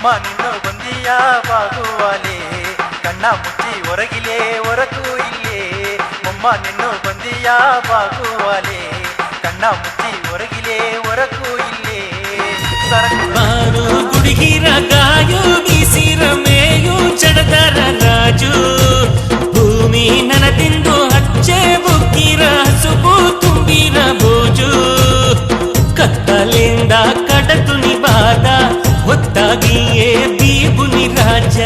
ಮೊಮ್ಮ ನಿನ್ನು ಬಂದಿಯ ಬಾಗುವಾಲೆ ಕಣ್ಣ ಮುಚ್ಚಿ ಹೊರಗಿಲೇ ಹೊರಗೂ ಇಲ್ಲೇ ಮೊಮ್ಮ ನಿನ್ನು ಬಂದಿಯ ಬಾಗುವಾಲೆ ಕಣ್ಣ ಮುಚ್ಚಿ ಹೊರಗಿಲೇ ಹೊರಗೂ ಇಲ್ಲೇ ಬಾರು ಗುಡುಗಿರ ಗಾಯು ಬೀಸಿರ ಮೇಯು ಚಡದರ ರಾಜು ಭೂಮಿ ನನದಿಂದು ಹಚ್ಚೆ ಬುಕ್ಕಿರ ಹಸುಬು ತುಂಬಿರ ಬೋಜು ಕತ್ತಲಿಂದ ಕಡತುನಿ ಬಾದ ಹೊತ್ತಾಗಿಯೇ ಬೀಬುನಿ ರಾಜ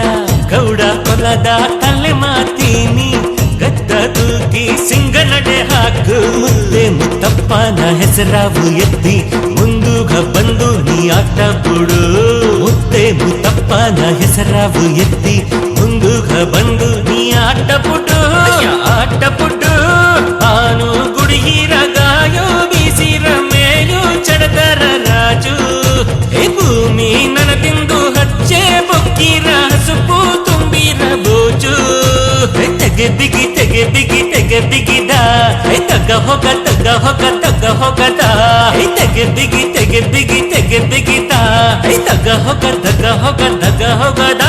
ಗೌಡ ಕೊಲದ ತಲೆ ಮಾತೀನಿ ಗದ್ದ ತೂಗಿ ಸಿಂಗ ನಡೆ ಹಾಕು ಮುದ್ದೆ ಮುತ್ತಪ್ಪನ ಹೆಸರಾವು ಎತ್ತಿ ಮುಂದುಗ ಬಂದು ನೀ ಆಟ ಬಿಡು ಮುದ್ದೆ ಮುತ್ತಪ್ಪನ ಹೆಸರಾವು ಎತ್ತಿ ಮುಂದುಗ ಬಂದು ನೀ ಆಟ ಬಿಡು ಆಟ ಬಿಡು ಆನು ಗುಡುಗಿರ ಗಾಯೋ ಬೀಸಿರ ಮೇಯು ಚಡದರ ರಾಜು ಹೇ ಭೂಮಿ ನನದಿಂದು ಹಚ್ಚೆ ಬೊಕ್ಕಿರ ಹಸುಪು ತುಂಬಿರ ಬೋಜು ತೆಗೆ ಬಿಗಿ ತೆಗೆ ಬಿಗಿ ತೆಗೆ ಬಿಗಿದ ತಗ ಹೋಗ ತಗ ಹೋಗ ತಗ ಹೋಗದ ತೆಗೆ ಬಿಗಿ ತೆಗೆ ಬಿಗಿ ತೆಗೆ ಬಿಗಿದ ತಗ ಹೋಗ ತಗ ಹೋಗ ತಗ ಹೋಗದ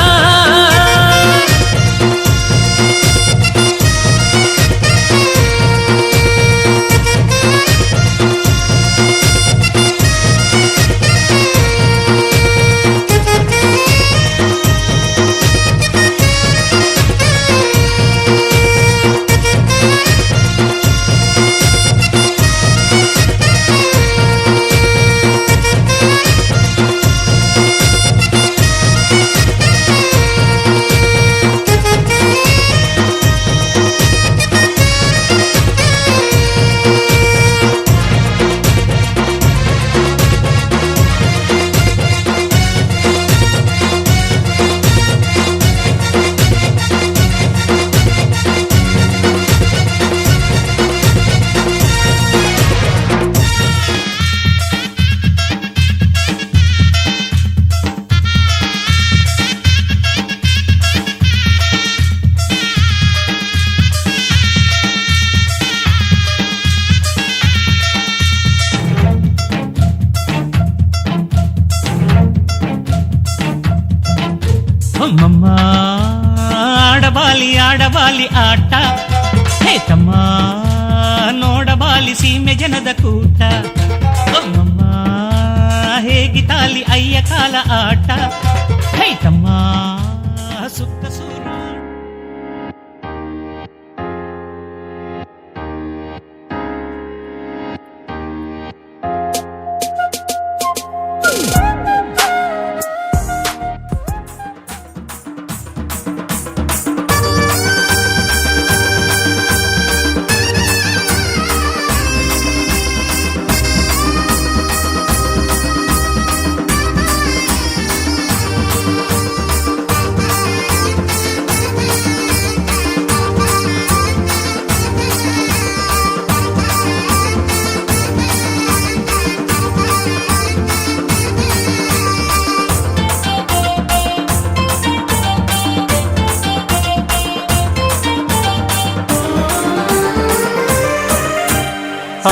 ಅಮ್ಮಮ್ಮ ಆಡಬಾಲಿ ಆಡಬಾಲಿ ಆಟ ಹೇ ತಮ್ಮ ನೋಡಬಾಲಿ ಸೀಮೆ ಜನದ ಕೂಟ ಅಮ್ಮಮ್ಮ ಹೇಗಿತಾಲಿ ಅಯ್ಯ ಕಾಲ ಆಟ ಹೇ ತಮ್ಮ ಸುತ್ತ ಸೂರ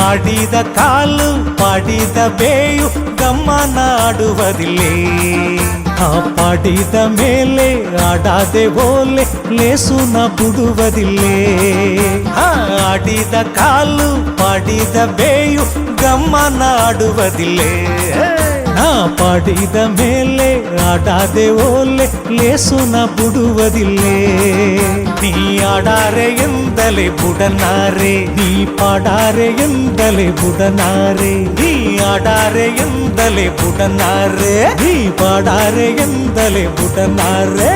ಆಡಿದ ಕಾಲು ಪಾಡಿದ ಬೇಯು ಗಮ್ಮನಾಡುವುದಿಲ್ಲೇ ಆ ಪಾಡಿದ ಮೇಲೆ ಆಡಾದೆ ಓಲೆ ಲೇಸುನ ಬಿಡುವುದಿಲ್ಲೇ ಆಡಿದ ಕಾಲು ಪಾಡಿದ ಬೇಯು ಗಮ್ಮನಾಡುವುದಿಲ್ಲೇ ನಾ ಪಾಡಿದ ಮೇಲೆ ಆಡಾದೆ ಓಲೆ ಲೇಸುನ ಬಿಡುವುದಿಲ್ಲೇ ನೀ ಆಡಾರೆ ಎಂದಲೇ ಬುಡನಾರೆ ನೀ ಪಾಡಾರೆ ಎಂದಲೇ ಬುಡನಾರೆ ನೀ ಆಡಾರೆ ಎಂದಲೇ ಬುಡನಾರೆ ನೀ ಪಾಡಾರೆ ಎಂದಲೇ ಬುಡನಾರೆ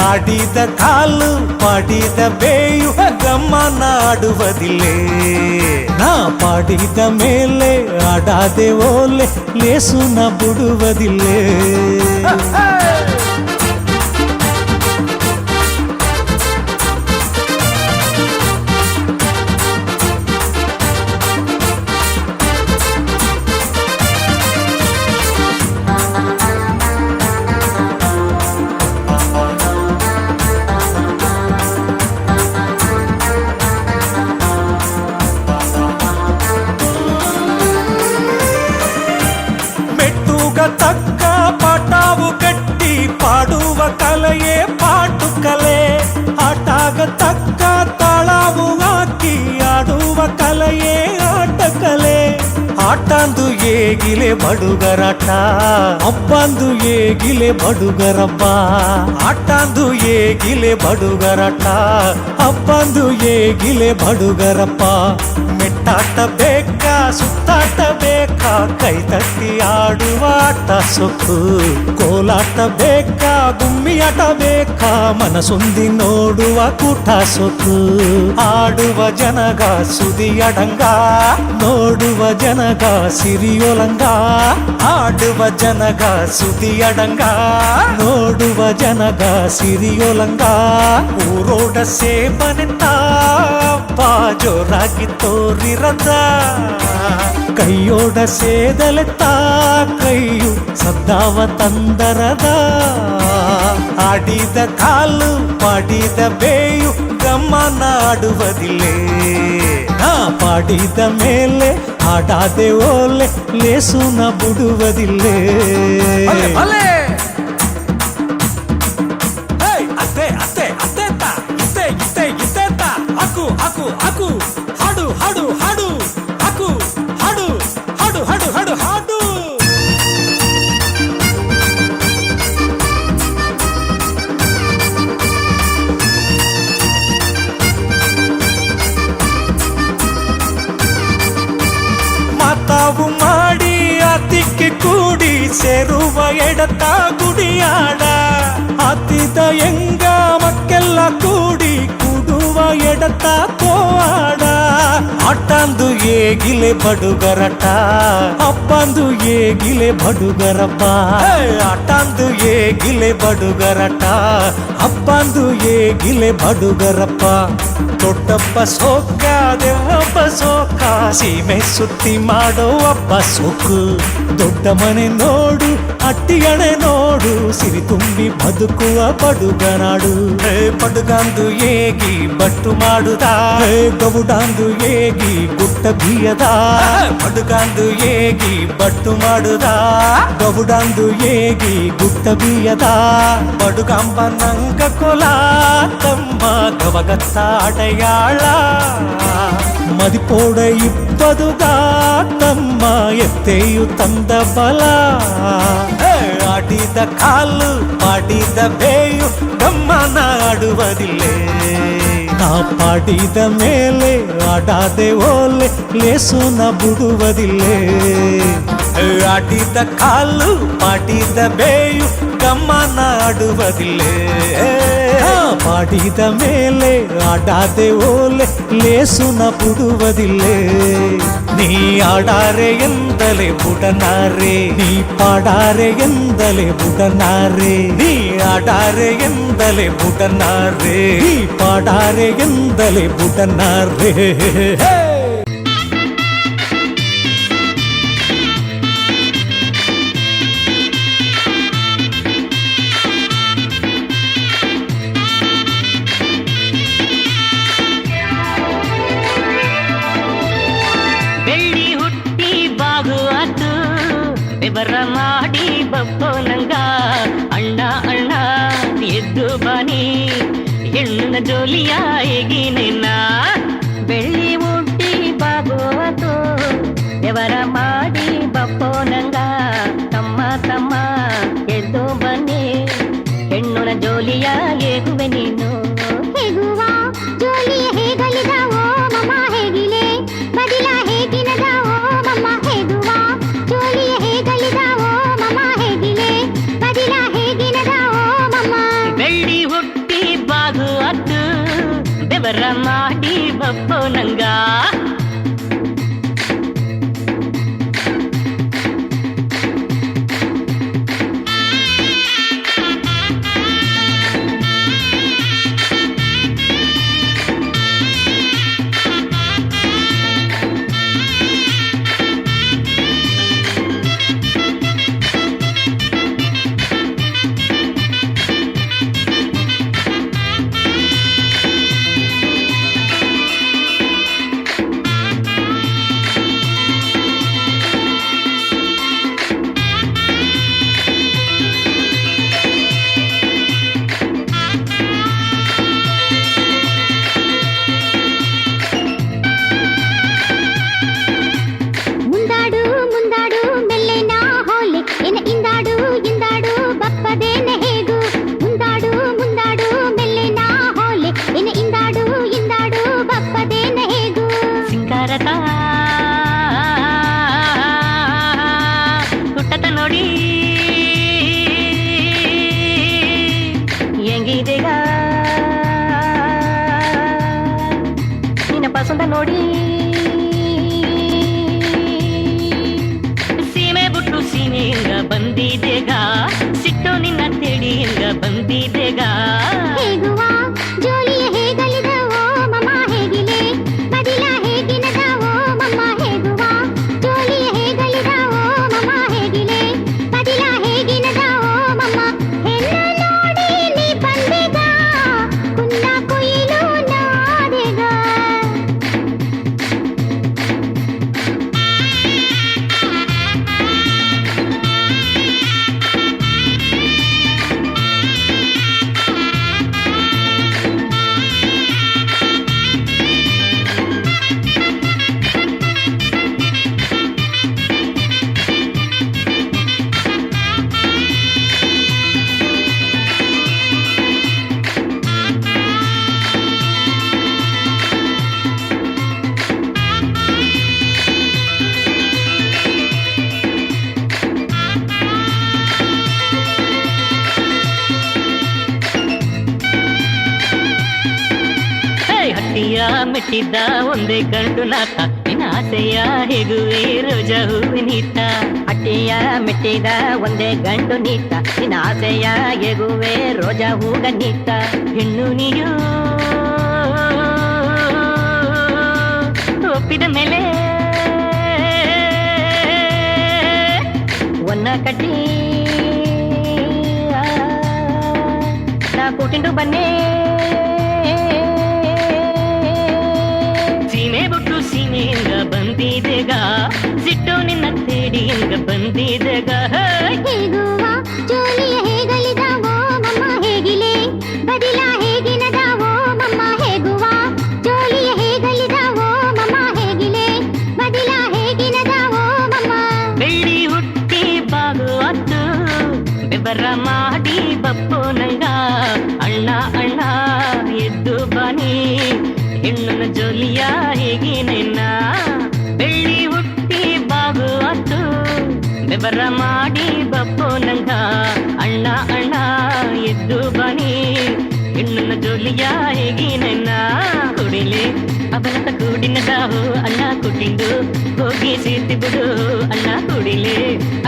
ಆಡಿದ ಕಾಲು ಪಾಡಿದ ಬೇಯು ಗಮ್ಮನಾಡುವುದಿಲ್ಲೇ ನಾ ಪಾಡಿದ ಮೇಲೆ ಆಡಾದೆ ಓಲೆ ಲೇಸುನ ಬಿಡುವುದಿಲ್ಲೇ ತಕ್ಕ ಪಟಾವು ಕಟ್ಟ ಆಟಂದು ಏಗಿಲೆ ಬಡುಗರಾಟ ಅಬ್ಬಂದು ಏಗಿಲೆ ಬಡುಗರಬ್ಬ ಆಟಂದು ಏಗಿಲೆ ಬಡುಗರಾಟ ಅಬ್ಬಂದು ಏಗಿಲೆ ಬಡುಗರಪ್ಪ ಮೆಟ್ಟಾಟ ಬೇಕಾ ಸುತ್ತಾಟ ಬೇಕಾ ಕೈ ತಟ್ಟಿ ಆಡುವ ಆಟ ಸೊಕ್ಕು ಕೋಲಾಟ ಬೇಕಾ ಗುಮ್ಮಿಯಾಟ ಬೇಕಾ ಮನಸೊಂದಿ ನೋಡುವ ಕೂಟ ಸೊಕ್ಕು ಆಡುವ ಜನಗ ಸುದಿಯಡಂಗ ನೋಡುವ ಜನಗ ಸಿರಿಯೊಲಂಗ ಆಡುವ ಜನಗ ಸುದಿಯಡಂಗ ನೋಡುವ ಜನಗ ಸಿರಿಯೊಲಂಗ ಊರೋಡ ಸೇಬನೆತ್ತ ಜೋರಾಗಿ ತೋರಿರದ ಕೈಯೋಡ ಸೇದಲೆತ್ತ ಕೈಯು ಸದ್ದಾವ ತಂದರದ ಆಡಿದ ಕಾಲು ಪಾಡಿದ ಬೇಯು ಗಮನ ಆಡುವುದಿಲ್ಲೇ ನಾ ಪಾಡಿದ ಮೇಲೆ ಆಡಾದೆ ಓಲೆ ಲೇಸುನ ಬಿಡುವುದಿಲ್ಲೇ ಅತ್ತೆ ಅತ್ತೆ ಅತ್ತೆತ್ತ ಇತ್ತೆ ಇತ್ತೆ ಇತ್ತೆತ್ತ ಅಕು ಅಕು ಅಕು ಹಾಡು ಹಾಡು ಹಾಡು ಅಕು ಹಾಡು ಹಾಡು ಹಾಡು ಹಾಡು ಹಾಡು ಮಾತಾವು ಮಾಡಿ ಅತಿಕ್ಕೆ ಕೂಡಿ ಸೇರುವ ಎಡತ ಗುಡಿಯಾಡ ಹತ್ತಿದ ಎಂಗ ಮಕ್ಕೆಲ್ಲ ಕೂಡಿ ಕೂಡುವ ಎಡತ ಕೋವಾಡ ಆಟಂದು ಏಗಿಲೆ ಬಡುಗರಟ ಅಪ್ಪಂದು ಏಗಿಲೆ ಬಡುಗರಪ್ಪ ಆಟಂದು ಏಗಿಲೆ ಬಡುಗರಟ ಅಪ್ಪಂದು ಏಗಿಲೆ ಬಡುಗರಪ್ಪ ದೊಡ್ಡಪ್ಪ ಸೋಕ ದೇವಪ್ಪ ಸೋಕ ಸೀಮೆ ಸುತ್ತಿ ಮಾಡೋ ಅಪ್ಪ ಸೋಕು ದೊಡ್ಡ ಮನೆ ನೋಡು ಅಟ್ಟಿಗಣೆ ನೋಡು ಸಿರಿ ತುಂಬಿ ಬದುಕುವ ಬಡುಗನಾಡು ಬಡುಗಂದು ಏಗಿ ಬಟ್ಟು ಮಾಡುದ ಗವುಡಂದು ಏಗಿ ಗುಟ್ಟ ಬಿಯದ ಬಡುಗಂದು ಏಗಿ ಬಟ್ಟು ಮಾಡುದ ಗವುಡಂದು ಏಗಿ ಗುಟ್ಟ ಬಿಯದ ಬಡುಗಂಬ ನಂಗ ಕೊಲ ತಮ್ಮ ಗವಗತ್ತ ಅಡೆಯಾಳ ಮದಿಪೋಡ ಇಪ್ಪದುಗ ತಮ್ಮ ಎತ್ತೆಯು ತಂದ ಬಲ ಆಡಿದ ಕಾಲು ಪಾಡಿದ ಬೇಯು ಗಮ್ಮನ ಆಡುವುದಿಲ್ಲೇ ನಾ ಪಾಡಿದ ಮೇಲೆ ಆಡಾದೆ ಓಲೆ ಲೇಸುನ ಬಿಡುವುದಿಲ್ಲೇ ಆಡಿದ ಕಾಲು ಪಾಡಿದ ಬೇಯು ಗಮ್ಮನ ಆಡುವುದಿಲ್ಲೇ ಪಾಡಿದ ಮೇಲೆ ಆಡಾದೆ ಓಲೆ ಲೇಸುನ ಬಿಡುವುದಿಲ್ಲೇ ನೀ ಆಡಾರೆ ಎಂದಲೇ ಬುಡನಾರೆ ನೀ ಪಾಡಾರೆ ಎಂದಲೇ ಬುಡನಾರೆ ನೀ ಆಡಾರೆ ಎಂದಲೇ ಬುಡನಾರೆ ನೀ ಪಾಡಾರೆ ಎಂದಲೇ ಬುಡನಾರೆ ಬೆವರ ಮಾಡಿ ಬಪ್ಪನಂಗ ಅಣ್ಣ ಅಣ್ಣ ಎದ್ದು ಬನಿ ಹೆಣ್ಣಿನ ಜೋಲಿಯ ಹೇಗಿನ ಬೆಳ್ಳಿ ಹುಟ್ಟಿ ಬಾಗೋತು ಬೆವರ ಮಾಡಿ ಬಪ್ಪನಂಗ ತಮ್ಮ ತಮ್ಮ ಎದ್ದು ಬನ್ನಿ ಹೆಣ್ಣಿನ ಜೋಲಿಯ ಹೇಗುವೆ ನೀನು ಹೇಗುವ ಜೋಲಿಯ ಹೇಗಲಿದಾವೋ ಮಮ್ಮ ಹೇಗಿಲೆ ಬದಿಲ ಹೇಗಿನದಾವೋ ಮಮ್ಮ ಹೇಗುವ ಜೋಲಿಯ ಹೇಗಲಿದಾವೋ ಮಮ್ಮ ಹೇಗಿಲೆ ಬದಿಲ ಹೇಗಿನದಾವೋ ಮಮ್ಮ ಬೆಳ್ಳಿ ಹುಟ್ಟಿ ಬಾಗು ಅತ್ತು ಬೆವರ ಮಾಡಿ ಬಪ್ಪನಂಗ ಬಂದಿದೆಗ ಸಿಟ್ಟು ನಿನ್ನ ತೇಡಿ ಹೆಂಗ ಬಂದಿದೆಗ ಹೇಗುವ ಜೋಲಿಯ ಹೇಗಲಿದವೋ ಮಮ್ಮ ಹೇಗಿಲೆ ಬದಿಲ ಹೇಗಿನದವೋ ಮಮ್ಮ ಹೇಗುವ ಜೋಲಿಯ ಹೇಗಲಿದವೋ ಮಮ್ಮ ಹೇಗಿಲೆ ಬದಿಲ ಹೇಗಿನದವೋ ಮಮ್ಮ ಹೆಣ್ಣು ನೋಡಿ ನೀ ಬಂದೆಗ ಕುಂದ ಕೊಯ್ಲು ನಾದೆಗ ಹಟ್ಟಿಯ ಮೆಟ್ಟಿದ್ದ ಒಂದೇ ಗಂಡು ನಾಥ ನಿನ್ನ ಆಸೆಯ ಹೇಗುವೆ ರೋಜಾ ಹೂವಿನೀತ ಹಟ್ಟಿಯ ಮೆಟ್ಟಿದ ಒಂದೇ ಗಂಡು ನೀತ ನಿನ್ನ ಆಸೆಯ ಹೇಗುವೆ ರೋಜಾ ಹೂಗ ನೀತ ಹೆಣ್ಣು ನೀಯು ಒಪ್ಪಿದ ಮೇಲೆ ಒನ್ನ ಕಟ್ಟಿ ನಾ ಕೂಟಿಂಡು ಬನ್ನೇ ಸೀಮೆ ಬಿಟ್ಟು ಸೀಮೆಯಿಂದ ಬಂದಿದೆಗ ಸಿಟ್ಟು ನಿನ್ನ ತೇಡಿಯಿಂದ ಬಂದಿದೆಗ ಹೇಗುವ ಜೋಲಿಯ ಹೇಗಲಿದವೋ ಮಮ್ಮ ಹೇಗಿಲೆ ಬದಿಲ ಹೇಗಿನದವೋ ಮಮ್ಮ ಹೇಗುವ ಜೋಲಿಯ ಹೇಗಲಿದವೋ ಮಮ್ಮ ಹೇಗಿಲೆ ಬದಿಲ ಹೇಗಿನದವೋ ಮಮ್ಮ ಬೆಳ್ಳಿ ಹುಟ್ಟಿ ಬಾಗುವತ್ತು ಬೆಬರ ಮಾಡಿ ಬಪ್ಪು ನಂಗ ಅಣ್ಣ ಅಣ್ಣ ಎದ್ದು ಬನ್ನಿ ಹೆಣ್ಣನ ಜೋಲಿಯ ಹೇಗಿನೆನ್ನ ಬೆಳ್ಳಿ ಹುಟ್ಟಿ ಬಾಗುವತ್ತು ಬೆಬರ ಮಾಡಿ ಬಪ್ಪು ನಂಗ ಅಣ್ಣ ಅಣ್ಣ ಎದ್ದು ಬನ್ನಿ ಹೆಣ್ಣನ ಜೋಲಿಯ ಹೇಗಿನೆನ್ನ ಕುಡಿಲೆ ಅವನತ ಕೂಡಿನದಾವು ಅಣ್ಣ ಕುಟ್ಟಿಂದು ಹೋಗಿ ಸೇರ್ತಿ ಬಿಡು ಅಣ್ಣ ಕುಡಿಲೆ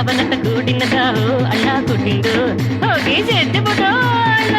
ಅವನತ ಕೂಡಿನದಾವು ಅಣ್ಣ ಕುಟ್ಟಿಂದು ಹೋಗಿ ಸೇರ್ತಿ ಬಿಡು ಅಣ್ಣ